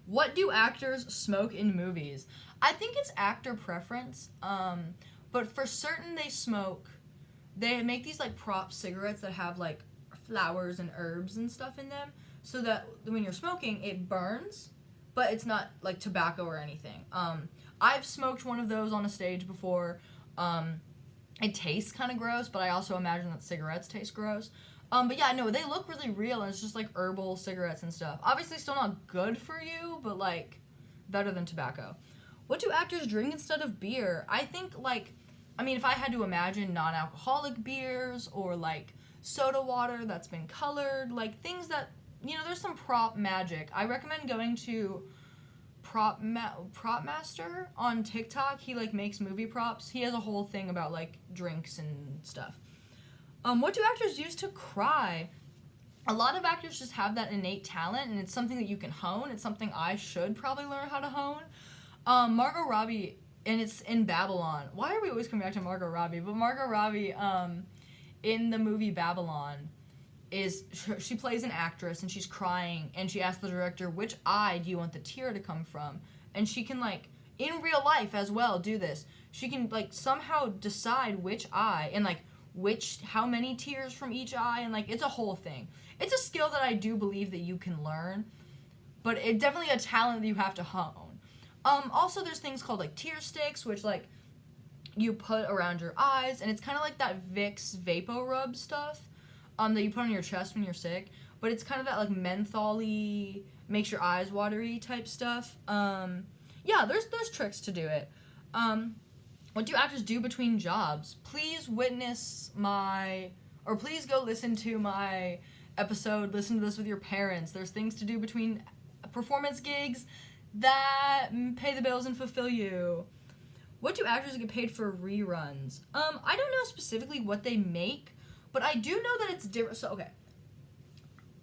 what do actors smoke in movies? I think it's actor preference, but for certain they make these, like, prop cigarettes that have, like, flowers and herbs and stuff in them, so that when you're smoking, it burns, but it's not, like, tobacco or anything. I've smoked one of those on a stage before. It tastes kind of gross, but I also imagine that cigarettes taste gross. But yeah, no, they look really real, and it's just, like, herbal cigarettes and stuff. Obviously still not good for you, but, like, better than tobacco. What do actors drink instead of beer? I think, like, if I had to imagine non-alcoholic beers or, like, soda water that's been colored, like, things that, you know, there's some prop magic. I recommend going to Prop Master on TikTok. He, like, makes movie props. He has a whole thing about, like, drinks and stuff. What do actors use to cry? A lot of actors just have that innate talent, and it's something that you can hone. It's something I should probably learn how to hone. Margot Robbie, and it's in Babylon. Why are we always coming back to Margot Robbie? But Margot Robbie, in the movie Babylon, she plays an actress, and she's crying, and she asks the director, which eye do you want the tear to come from? And she can, like, in real life as well, do this. She can, like, somehow decide which eye, and, like, how many tears from each eye, and, like, it's a whole thing. It's a skill that I do believe that you can learn, but it's definitely a talent that you have to hone. Also, there's things called, like, tear sticks, which, like, you put around your eyes, and it's kind of like that Vicks Vapo Rub stuff that you put on your chest when you're sick, but it's kind of that, like, menthol-y, makes your eyes watery type stuff. Yeah, there's tricks to do it. What do actors do between jobs? Please please go listen to my episode, listen to this with your parents. There's things to do between performance gigs that pay the bills and fulfill you. What do actors get paid for reruns? I don't know specifically what they make, but I do know that it's different. So, okay.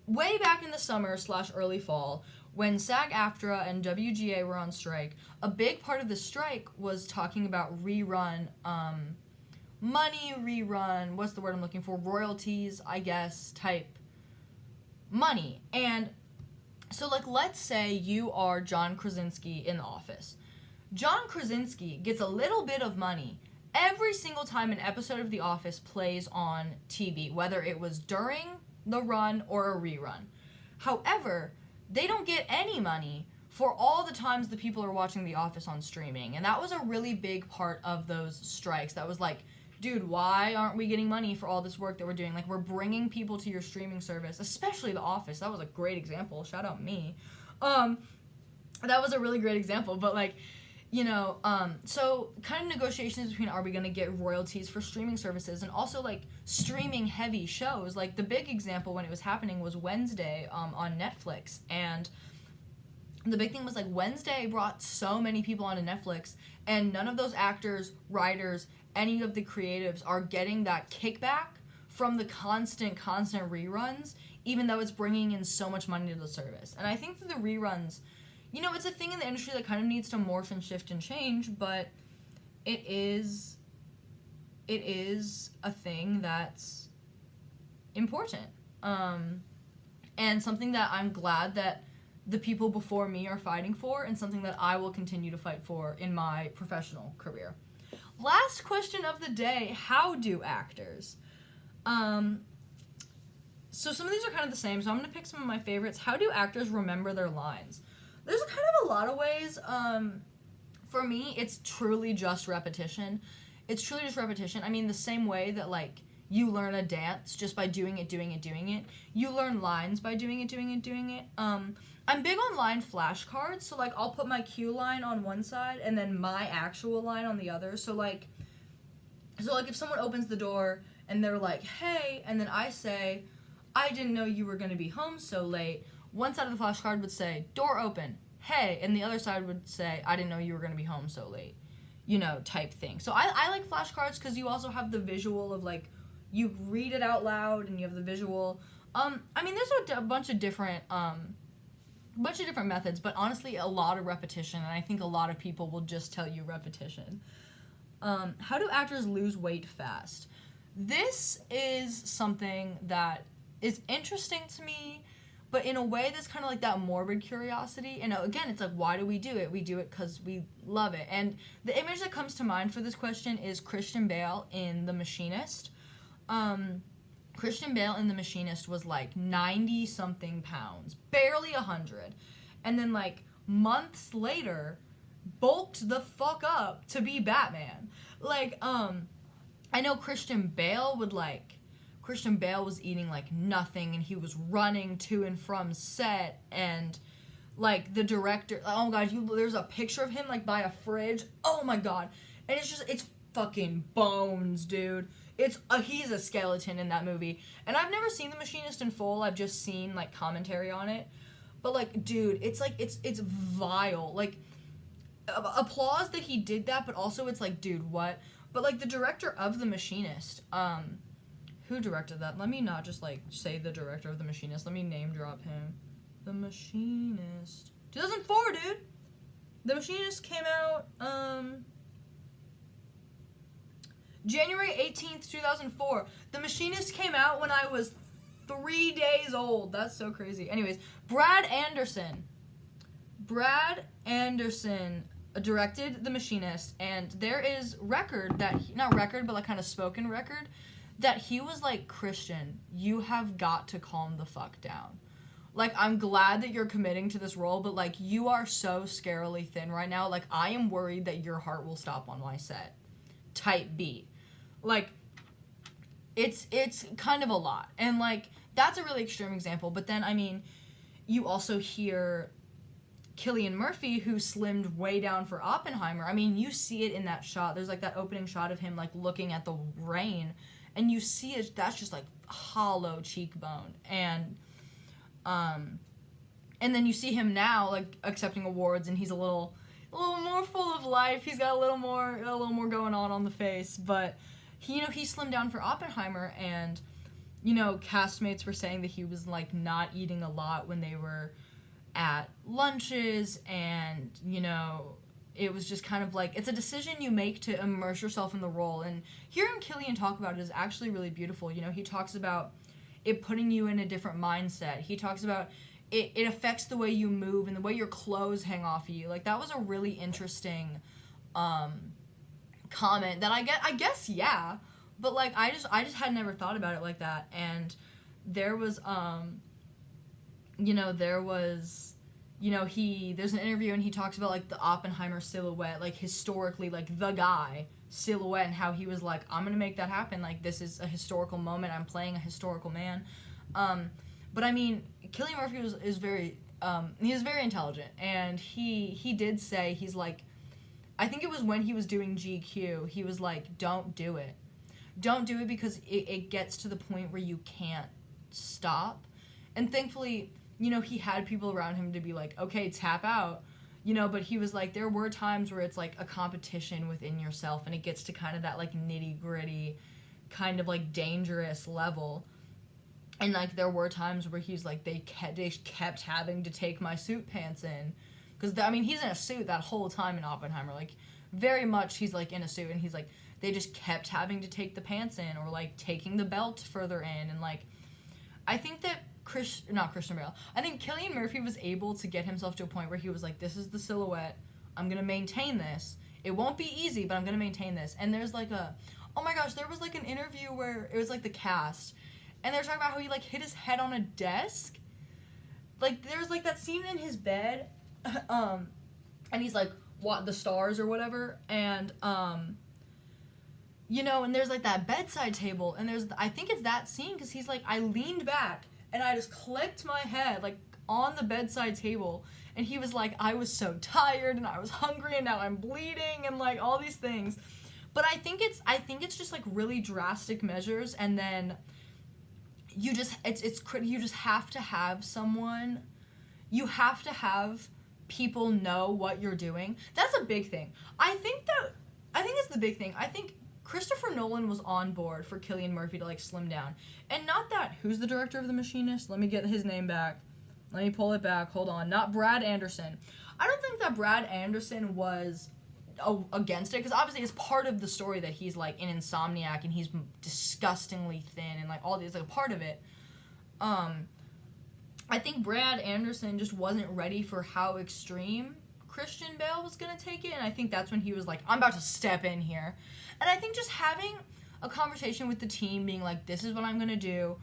Way back in the summer / early fall, when SAG-AFTRA and WGA were on strike, a big part of the strike was talking about rerun, money, what's the word I'm looking for? Royalties, I guess, type money. And so, like, let's say you are John Krasinski in The Office. John Krasinski gets a little bit of money every single time an episode of The Office plays on TV, whether it was during the run or a rerun. However, they don't get any money for all the times the people are watching The Office on streaming. And that was a really big part of those strikes. That was like, dude, why aren't we getting money for all this work that we're doing? Like, we're bringing people to your streaming service, especially The Office. That was a great example. Shout out me. That was a really great example. But, like, you know, so kind of negotiations between, are we going to get royalties for streaming services, and also, like, streaming heavy shows. Like, the big example when it was happening was Wednesday on Netflix, and the big thing was, like, Wednesday brought so many people onto Netflix, and none of those actors, writers, any of the creatives are getting that kickback from the constant reruns, even though it's bringing in so much money to the service. And I think that the reruns, you know, it's a thing in the industry that kind of needs to morph and shift and change, but it is a thing that's important. And something that I'm glad that the people before me are fighting for, and something that I will continue to fight for in my professional career. Last question of the day, how do actors? So some of these are kind of the same, so I'm going to pick some of my favorites. How do actors remember their lines? There's kind of a lot of ways. For me, it's truly just repetition. I mean, the same way that, like, you learn a dance just by doing it. You learn lines by doing it. I'm big on line flashcards, so, like, I'll put my cue line on one side and then my actual line on the other. So, like, if someone opens the door and they're like, hey, and then I say, I didn't know you were going to be home so late, one side of the flashcard would say, door open, hey, and the other side would say, I didn't know you were going to be home so late, you know, type thing. So I like flashcards because you also have the visual of, like, you read it out loud and you have the visual. I mean, there's a bunch of different methods, but honestly, a lot of repetition, and I think a lot of people will just tell you repetition. How do actors lose weight fast? This is something that is interesting to me, but in a way that's kind of like that morbid curiosity. And again, it's like, why do we do it? We do it because we love it. And the image that comes to mind for this question is Christian Bale in The Machinist. Christian Bale in The Machinist was like 90-something pounds, barely 100. And then, like, months later, bulked the fuck up to be Batman. Like, I know Christian Bale was eating, like, nothing, and he was running to and from set, and, like, the director, oh my god, there's a picture of him, like, by a fridge, oh my god, and it's fucking bones, dude. He's a skeleton in that movie, and I've never seen The Machinist in full, I've just seen, like, commentary on it, but, like, dude, it's vile, like, applause that he did that, but also it's like, dude, what? But, like, the director of The Machinist, Who directed that? Let me not just, like, say the director of The Machinist. Let me name drop him. The Machinist. 2004, dude! The Machinist came out, January 18th, 2004. The Machinist came out when I was 3 days old. That's so crazy. Anyways, Brad Anderson. Brad Anderson directed The Machinist, and there is record that, not record, but like kind of spoken record, that he was like, Christian, you have got to calm the fuck down. Like, I'm glad that you're committing to this role, but like, you are so scarily thin right now. Like, I am worried that your heart will stop on my set. Type B. Like, it's kind of a lot. And like, that's a really extreme example. But then, I mean, you also hear Cillian Murphy, who slimmed way down for Oppenheimer. I mean, you see it in that shot. There's like that opening shot of him like looking at the rain, and you see it, that's just like hollow cheekbone. And then you see him now like accepting awards, and he's a little more full of life. He's got a little more going on the face. But he slimmed down for Oppenheimer, and castmates were saying that he was like not eating a lot when they were at lunches, and it was just kind of like, it's a decision you make to immerse yourself in the role. And hearing Cillian talk about it is actually really beautiful. He talks about it putting you in a different mindset. He talks about it affects the way you move and the way your clothes hang off of you. Like, that was a really interesting comment that I guess yeah, but like I just had never thought about it like that. And there was there's an interview, and he talks about like the Oppenheimer silhouette, like historically, like the guy silhouette, and how he was like, I'm gonna make that happen. Like, this is a historical moment. I'm playing a historical man. But I mean, Cillian Murphy is very intelligent, and he did say, he's like, I think it was when he was doing GQ, he was like, don't do it because it gets to the point where you can't stop. And thankfully, he had people around him to be like, okay, tap out, but he was like, there were times where it's like a competition within yourself, and it gets to kind of that like nitty gritty kind of like dangerous level. And like, there were times where he's like, they kept having to take my suit pants in, because I mean, he's in a suit that whole time in Oppenheimer, like very much he's like in a suit, and he's like, they just kept having to take the pants in, or like taking the belt further in. And like, I think that I think Cillian Murphy was able to get himself to a point where he was like, this is the silhouette, I'm gonna maintain this. It won't be easy, but I'm gonna maintain this. And there's like oh my gosh, there was like an interview where it was like the cast, and they were talking about how he like hit his head on a desk. Like, there was like that scene in his bed, and he's like, what, the stars or whatever, and and there's like that bedside table, and I think it's that scene, because he's like, I leaned back and I just clicked my head like on the bedside table, and he was like, I was so tired and I was hungry and now I'm bleeding and like all these things. But I think it's just like really drastic measures, and then you just you just have to have someone, you have to have people know what you're doing. That's a big thing. I think it's the big thing. I think Christopher Nolan was on board for Cillian Murphy to like slim down. And not that, who's the director of The Machinist? Let me get his name back. Let me pull it back. Hold on. Not Brad Anderson. I don't think that Brad Anderson was against it, because obviously it's part of the story that he's like an insomniac and he's disgustingly thin and like all these, like a part of it. I think Brad Anderson just wasn't ready for how extreme Christian Bale was going to take it, and I think that's when he was like, I'm about to step in here. And I think just having a conversation with the team, being like, this is what I'm going to do,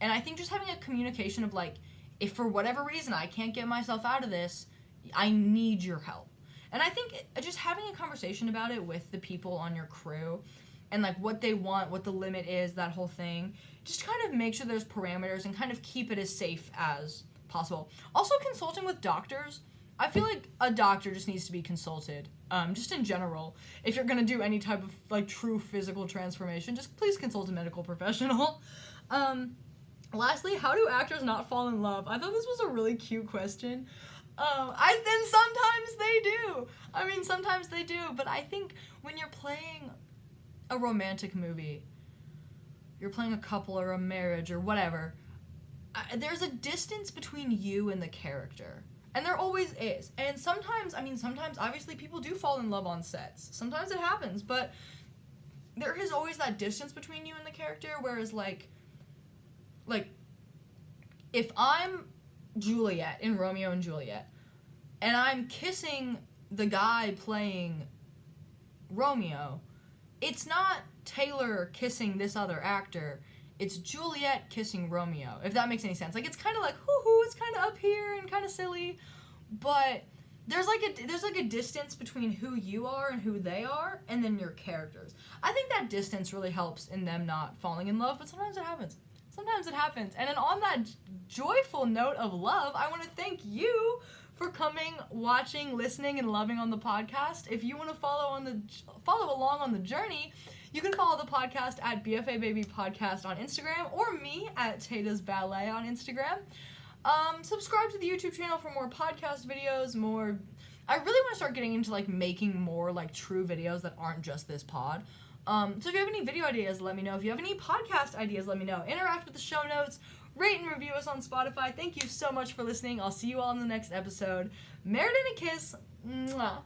and I think just having a communication of like, if for whatever reason I can't get myself out of this, I need your help. And I think just having a conversation about it with the people on your crew, and like what they want, what the limit is, that whole thing, just kind of make sure there's parameters and kind of keep it as safe as possible. Also, consulting with doctors. I feel like a doctor just needs to be consulted, just in general. If you're going to do any type of like true physical transformation, just please consult a medical professional. Lastly, how do actors not fall in love? I thought this was a really cute question. Then sometimes they do. I mean, sometimes they do, but I think when you're playing a romantic movie, you're playing a couple or a marriage or whatever, there's a distance between you and the character. And there always is. And sometimes obviously people do fall in love on sets. Sometimes it happens, but there is always that distance between you and the character, whereas like if I'm Juliet in Romeo and Juliet and I'm kissing the guy playing Romeo, it's not Taylor kissing this other actor, it's Juliet kissing Romeo, if that makes any sense. Like, it's kind of like, hoo-hoo, it's kind of up here and kind of silly, but there's a distance between who you are and who they are, and then your characters. I think that distance really helps in them not falling in love, but sometimes it happens. And then on that joyful note of love, I want to thank you for coming, watching, listening, and loving on the podcast. If you want to follow along on the journey, you can follow the podcast at BFA Baby Podcast on Instagram, or me at Tata's Ballet on Instagram. Subscribe to the YouTube channel for more podcast videos, I really want to start getting into, like, making more, like, true videos that aren't just this pod. So if you have any video ideas, let me know. If you have any podcast ideas, let me know. Interact with the show notes. Rate and review us on Spotify. Thank you so much for listening. I'll see you all in the next episode. Married in a Kiss. Mwah.